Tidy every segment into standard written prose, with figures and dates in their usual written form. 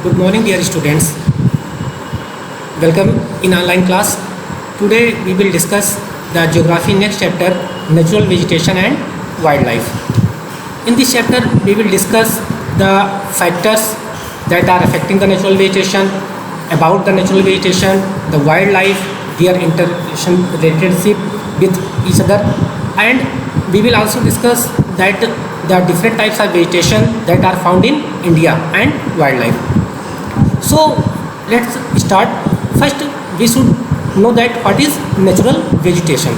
Good morning, dear students. Welcome in online class. Today we will discuss the geography next chapter, natural vegetation and wildlife. In this chapter we will discuss the factors that are affecting the natural vegetation, about the natural vegetation, the wildlife, their interaction relationship with each other, and we will also discuss that the different types of vegetation that are found in India and wildlife. So let's start. First we should know that what is natural vegetation.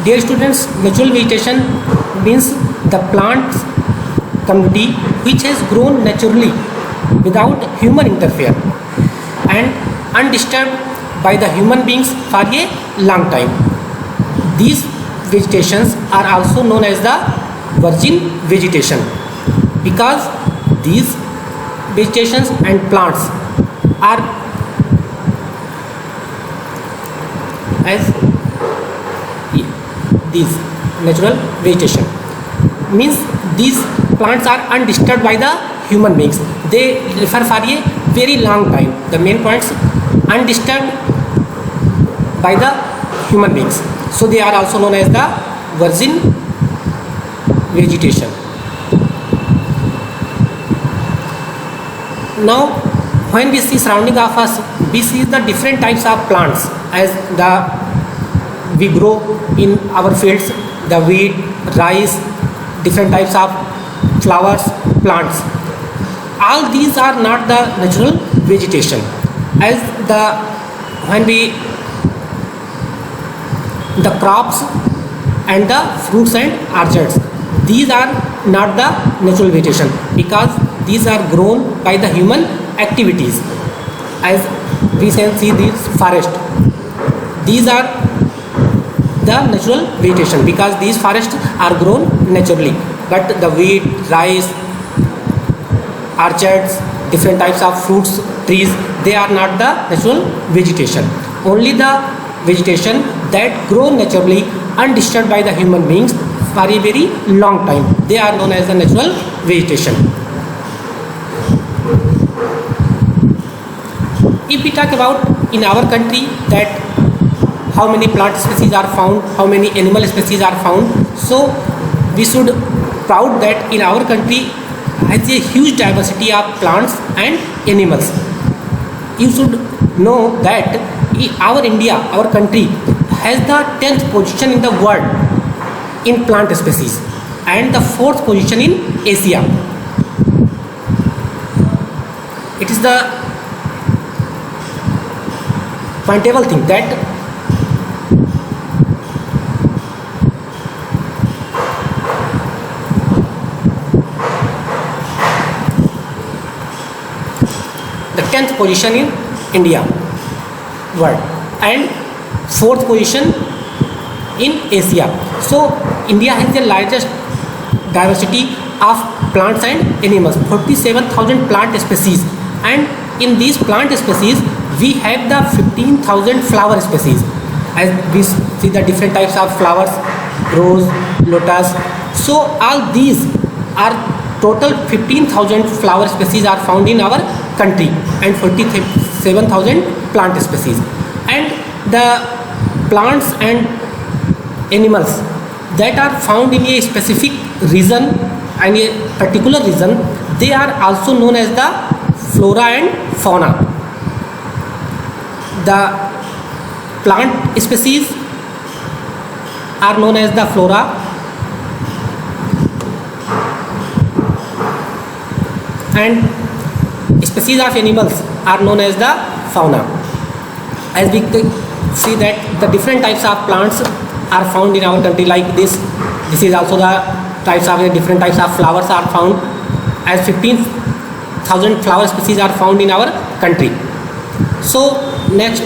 Dear students, natural vegetation means the plant community which has grown naturally without human interference and undisturbed by the human beings for a long time. These vegetations are also known as the virgin vegetation because these vegetations and plants are as these natural vegetation means these plants are undisturbed by the human beings. They refer for a very long time. The main points undisturbed by the human beings. So they are also known as the virgin vegetation. Now when we see surrounding of us, we see the different types of plants as we grow in our fields, the wheat, rice, different types of flowers, plants. All these are not the natural vegetation. As the crops and the fruits and orchards, these are not the natural vegetation because these are grown by the human activities. As we can see these forest, these are the natural vegetation because these forests are grown naturally, but the wheat, rice, orchards, different types of fruits, trees, they are not the natural vegetation. Only the vegetation that grow naturally undisturbed by the human beings for a very long time, they are known as the natural vegetation. If we talk about in our country that how many plant species are found, how many animal species are found, so we should proud that in our country has a huge diversity of plants and animals. You should know that our India, our country has the 10th position in the world in plant species and the 4th position in Asia. It is the pointable thing that the 10th position in India world and 4th position in Asia. So India has the largest diversity of plants and animals, 47,000 plant species, and in these plant species we have the 15,000 flower species. As we see the different types of flowers, rose, lotus, so all these are total 15,000 flower species are found in our country and 47,000 plant species. And the plants and animals that are found in a specific region and a particular region, they are also known as the flora and fauna. The plant species are known as the flora and species of animals are known as the fauna. As we see that the different types of plants are found in our country like this is also the types of different types of flowers are found, as 15,000 flower species are found in our country. So next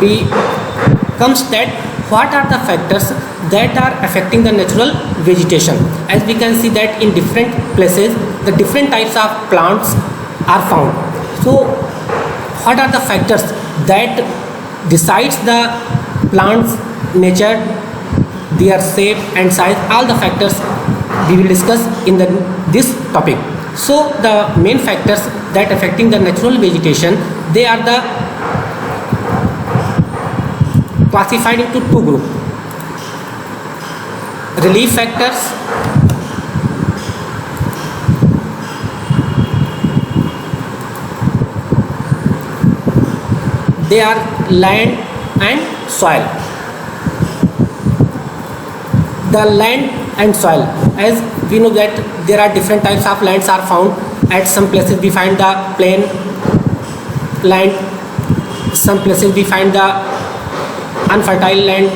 we comes that what are the factors that are affecting the natural vegetation. As we can see that in different places the different types of plants are found. So what are the factors that decides the plants nature, their shape and size, all the factors we will discuss in this topic. So the main factors that affecting the natural vegetation, they are the classified into two groups: relief factors they are land and soil. The land and soil, as we know that there are different types of lands are found. At some places we find the plain land, some places we find the unfertile land,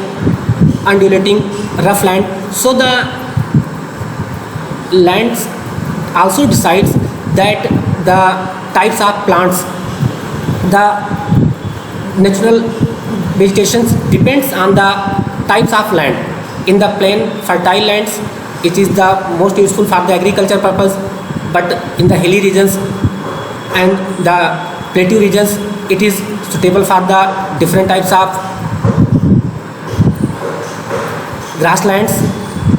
undulating rough land. So the lands also decides that the types of plants, the natural vegetation depends on the types of land. In the plain fertile lands, it is the most useful for the agriculture purpose, but in the hilly regions and the plateau regions, it is suitable for the different types of grasslands.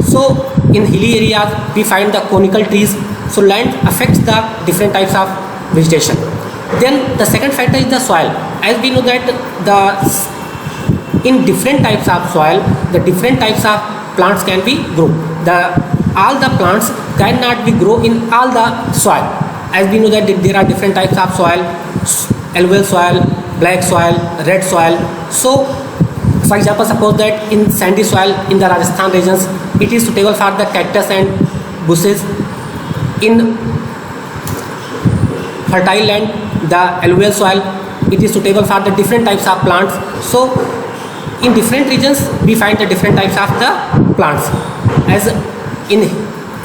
So in hilly areas we find the conical trees. So land affects the different types of vegetation. Then the second factor is the soil. As we know that in different types of soil, the different types of plants can be grow. All the plants cannot be grow in all the soil. As we know that there are different types of soil: alluvial soil, black soil, red soil. So for example, suppose that in sandy soil in the Rajasthan regions, it is suitable for the cactus and bushes. In fertile land, the alluvial soil, it is suitable for the different types of plants. So in different regions we find the different types of the plants. As in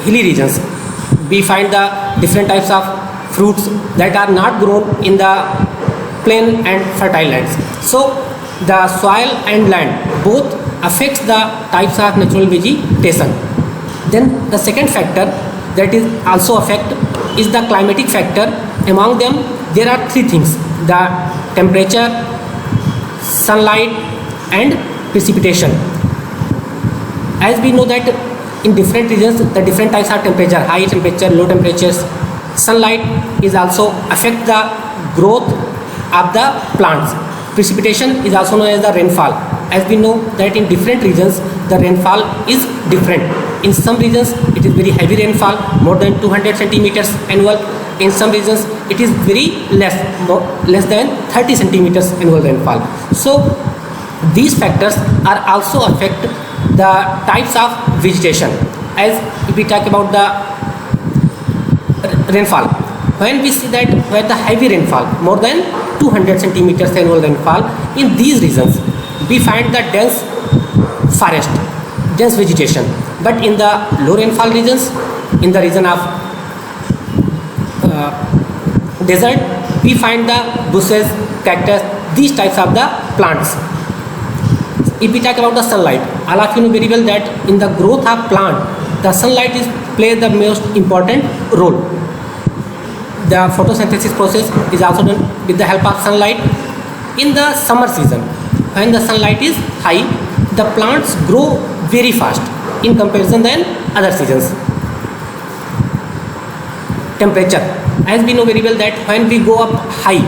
hilly regions we find the different types of fruits that are not grown in the plain and fertile lands. So the soil and land both affects the types of natural vegetation. Then the second factor that is also affect is the climatic factor. Among them there are three things: the temperature, sunlight and precipitation. As we know that in different regions the different types of temperature: high temperature, low temperatures. Sunlight is also affect the growth of the plants. Precipitation is also known as the rainfall. As we know that in different regions the rainfall is different. In some regions it is very heavy rainfall, more than 200 centimeters annual. In some regions it is very less than 30 centimeters annual rainfall. So these factors are also affect the types of vegetation. As if we talk about the rainfall, when we see that where the heavy rainfall, more than 200 centimeters annual rainfall, in these regions we find the dense forest, dense vegetation. But in the low rainfall regions, in the region of desert, we find the bushes, cactus, these types of the plants. If we talk about the sunlight, all of you know very well that in the growth of plant, the sunlight plays the most important role. The photosynthesis process is also done with the help of sunlight. In the summer season, when the sunlight is high, the plants grow very fast in comparison than other seasons. Temperature, as we know very well that when we go up high,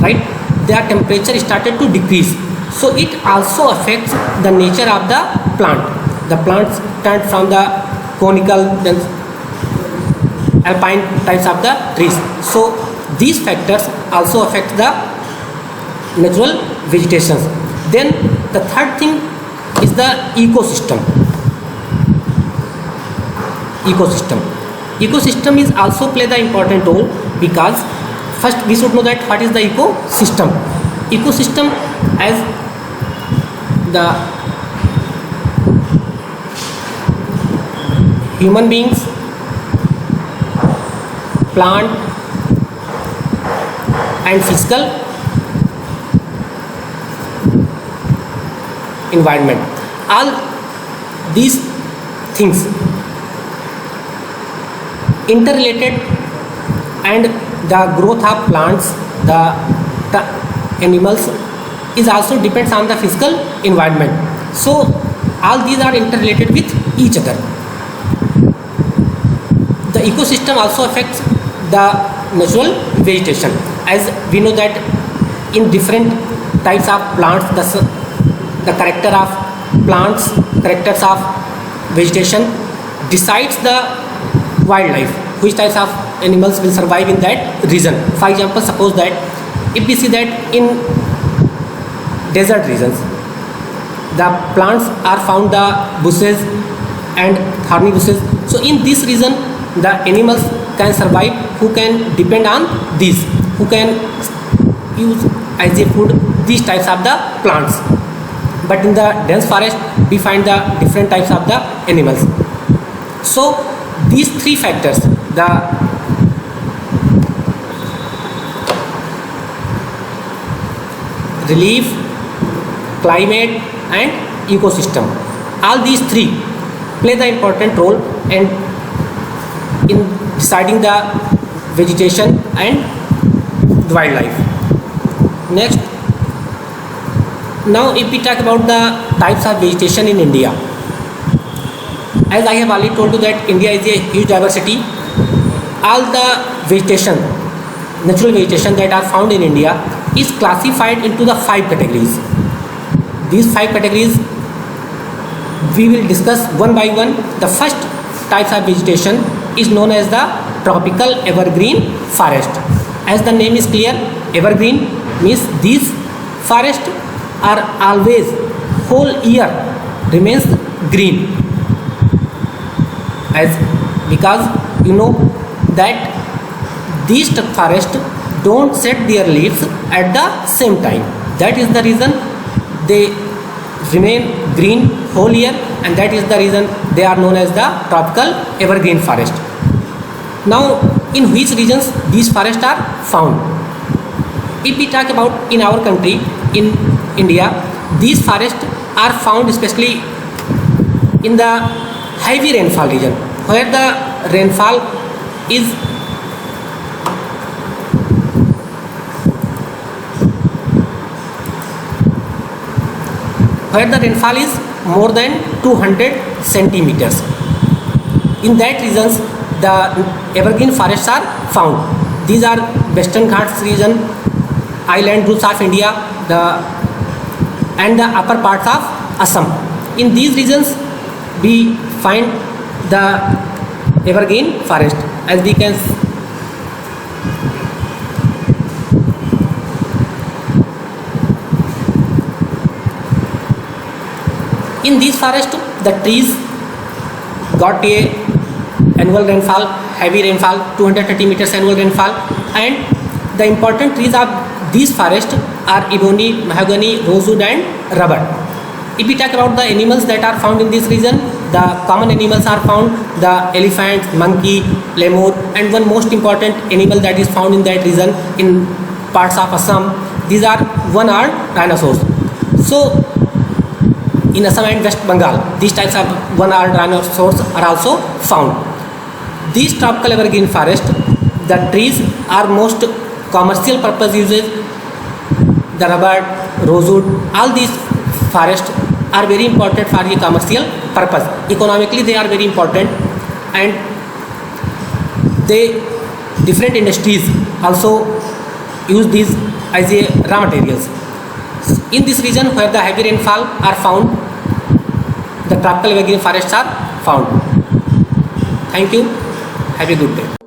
right, their temperature started to decrease. So it also affects the nature of the plant. The plants turn from the conical, then alpine types of the trees. So these factors also affect the natural vegetation. Then the third thing is the ecosystem. Ecosystem is also play the important role, because first we should know that what is the ecosystem. Ecosystem, as the human beings, plant and physical environment, all these things interrelated, and the growth of plants, the animals is also depends on the physical environment. So all these are interrelated with each other. The The ecosystem also affects the natural vegetation, as we know that in different types of plants, the character of plants, characters of vegetation decides the wildlife, which types of animals will survive in that region. For example, suppose that if we see that in desert regions, the plants are found the bushes and thorny bushes. So in this region, the animals can survive who can depend on these, who can use as a food these types of the plants. But in the dense forest, we find the different types of the animals. So these three factors, the relief, climate and ecosystem, all these three play the important role and in deciding the vegetation and the wildlife. Next, now if we talk about the types of vegetation in India, as I have already told you that India is a huge diversity. All the vegetation, natural vegetation that are found in India is classified into the 5 categories. These 5 categories we will discuss one by one. The first types of vegetation is known as the tropical evergreen forest. As the name is clear, evergreen means these forests are always whole year remains green, as because you know that these forests don't shed their leaves at the same time. That is the reason they remain green whole year, and that is the reason they are known as the tropical evergreen forest. Now, in which regions these forests are found? If we talk about in our country, in India, these forests are found especially in the heavy rainfall region, where the rainfall is more than 200 centimeters. In that regions, the evergreen forests are found. These are Western Ghats region, island groups of India, and the upper parts of Assam. In these regions, we find the evergreen forest, as we can in these forests, the trees got a annual rainfall, heavy rainfall, 230 meters annual rainfall, and the important trees of these forests are ebony, mahogany, rosewood and rubber. If we talk about the animals that are found in this region, the common animals are found the elephant, monkey, lemur, and one most important animal that is found in that region in parts of Assam, these are one-eyed rhinoceros. So in Assam and West Bengal, these types of one-eyed rhinoceros are also found. These tropical evergreen forest, the trees are most commercial purpose uses, the rubber, rosewood, all these forests are very important for the commercial purpose. Economically they are very important, and they different industries also use these as a raw materials. In this region where the heavy rainfall are found, the tropical evergreen forests are found. Thank you. Have a good day.